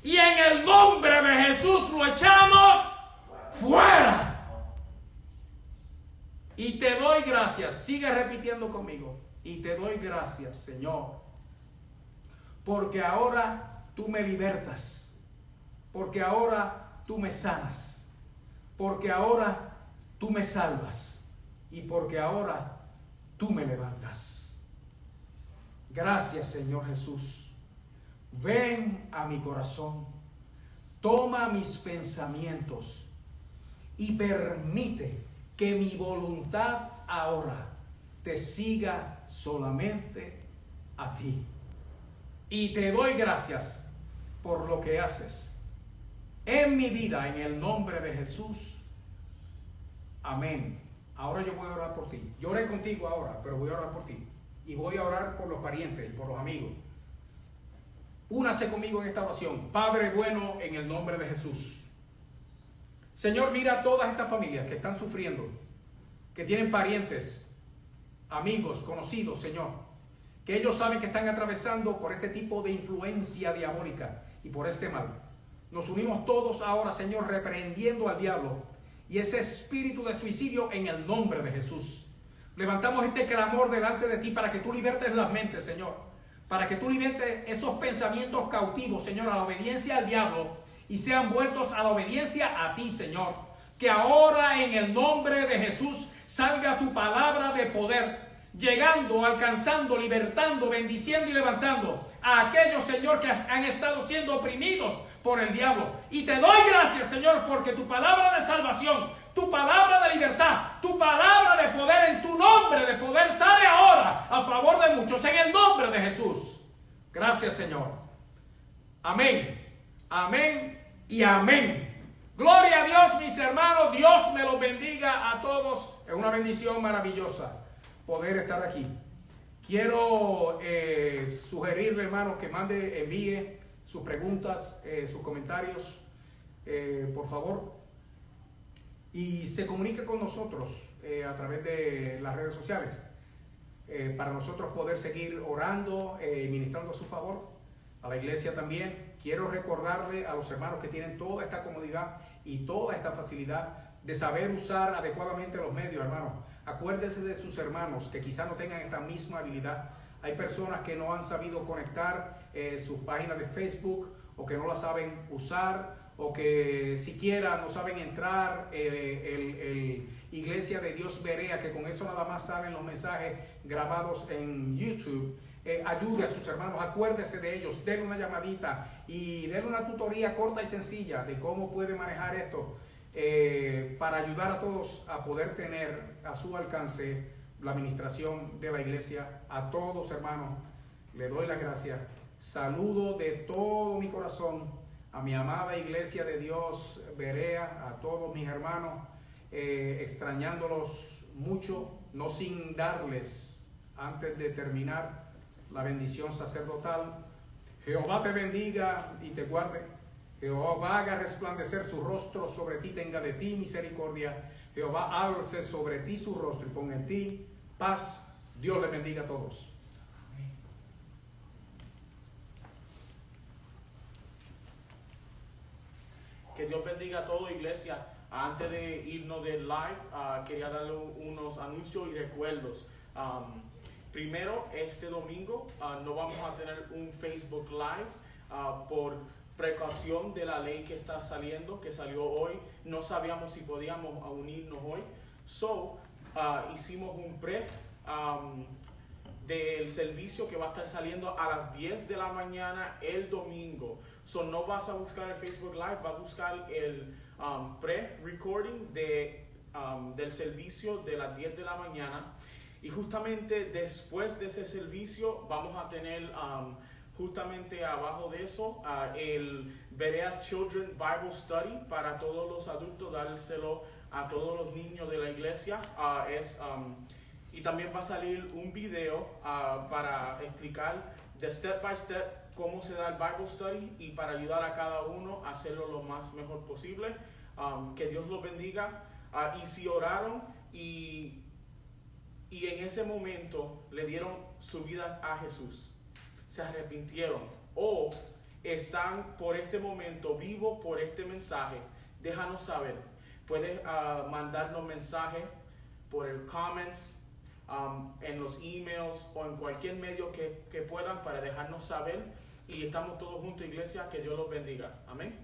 y en el nombre de Jesús lo echamos fuera. Y te doy gracias, sigue repitiendo conmigo, y te doy gracias, Señor, porque ahora tú me libertas, porque ahora tú me sanas, porque ahora tú me salvas y porque ahora tú me levantas. Gracias, Señor Jesús. Ven a mi corazón, toma mis pensamientos y permite que mi voluntad ahora te siga solamente a ti. Y te doy gracias por lo que haces en mi vida, en el nombre de Jesús. Amén. Ahora yo voy a orar por ti. Yo oré contigo ahora, pero voy a orar por ti. Y voy a orar por los parientes y por los amigos. Únase conmigo en esta oración. Padre bueno, en el nombre de Jesús. Señor, mira a todas estas familias que están sufriendo, que tienen parientes, amigos, conocidos, Señor, que ellos saben que están atravesando por este tipo de influencia diabólica y por este mal. Nos unimos todos ahora, Señor, reprendiendo al diablo y ese espíritu de suicidio en el nombre de Jesús. Levantamos este clamor delante de ti para que tú libertes las mentes, Señor, para que tú libertes esos pensamientos cautivos, Señor, a la obediencia al diablo y sean vueltos a la obediencia a ti, Señor. Que ahora en el nombre de Jesús salga tu palabra de poder, llegando, alcanzando, libertando, bendiciendo y levantando a aquellos, Señor, que han estado siendo oprimidos por el diablo. Y te doy gracias, Señor, porque tu palabra de salvación, tu palabra de libertad, tu palabra de poder, en tu nombre de poder, sale ahora a favor de muchos, en el nombre de Jesús. Gracias, Señor. Amén, amén y amén. Gloria a Dios, mis hermanos. Dios me los bendiga a todos. Es una bendición maravillosa poder estar aquí. Quiero sugerirle, hermanos, que envíe sus preguntas, sus comentarios, por favor, y se comunique con nosotros a través de las redes sociales, para nosotros poder seguir orando y ministrando a su favor, a la iglesia también. Quiero recordarle a los hermanos que tienen toda esta comodidad y toda esta facilidad de saber usar adecuadamente los medios, hermanos. Acuérdense de sus hermanos que quizás no tengan esta misma habilidad. Hay personas que no han sabido conectar sus páginas de Facebook, o que no la saben usar, o que siquiera no saben entrar el Iglesia de Dios Berea, que con eso nada más salen los mensajes grabados en YouTube. Ayude a sus hermanos, acuérdese de ellos, denle una llamadita y denle una tutoría corta y sencilla de cómo puede manejar esto, para ayudar a todos a poder tener a su alcance la administración de la iglesia. A todos, hermanos, le doy las gracias. Saludo de todo mi corazón a mi amada iglesia de Dios Berea, a todos mis hermanos, extrañándolos mucho, no sin darles, antes de terminar, la bendición sacerdotal. Jehová te bendiga y te guarde. Jehová haga resplandecer su rostro sobre ti, tenga de ti misericordia. Jehová alce sobre ti su rostro y ponga en ti paz. Dios les bendiga a todos. Que Dios bendiga a toda iglesia. Antes de irnos del live, quería darle unos anuncios y recuerdos. Primero, este domingo no vamos a tener un Facebook Live por precaución de la ley que está saliendo, que salió hoy. No sabíamos si podíamos unirnos hoy. Hicimos un del servicio que va a estar saliendo a las 10 de la mañana el domingo. So no vas a buscar el Facebook Live, vas a buscar el pre-recording del servicio de las 10 de la mañana. Y justamente después de ese servicio vamos a tener justamente abajo de eso el Bereas Children Bible Study para todos los adultos, dárselo a todos los niños de la iglesia. Y también va a salir un video para explicar de step by step cómo se da el Bible Study y para ayudar a cada uno a hacerlo lo más mejor posible. Que Dios los bendiga. Y si oraron y en ese momento le dieron su vida a Jesús, se arrepintieron o están por este momento vivos por este mensaje, déjanos saber. Puedes mandarnos mensajes por el comments, en los emails o en cualquier medio que puedan para dejarnos saber. Y estamos todos juntos, iglesia. Que Dios los bendiga. Amén.